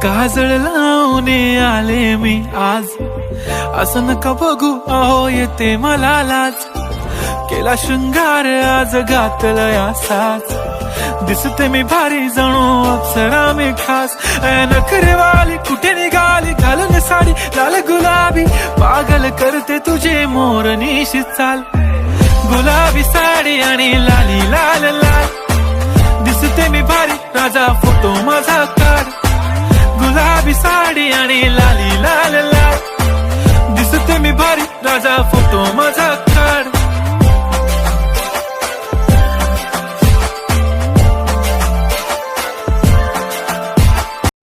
काजळ लावून आले मी आज, असं नका बघू अहो येते मला लाज. केला शृंगार आज घातलं साज, दिसते मी भारी जणू अप्सरा मी खास. नखरेवाली कुठे निघाली घालून साडी लाल गुलाबी, पागल करते तुझे मोरनीशी चाल. गुलाबी साडी आणि लाली लाल लाल, दिसते मी भारी राजा फोटो माझा काढ. गुलाबी साडी आणि लाली लाल लाल, दिसते मी भारी राजा फोटो माझा काढ.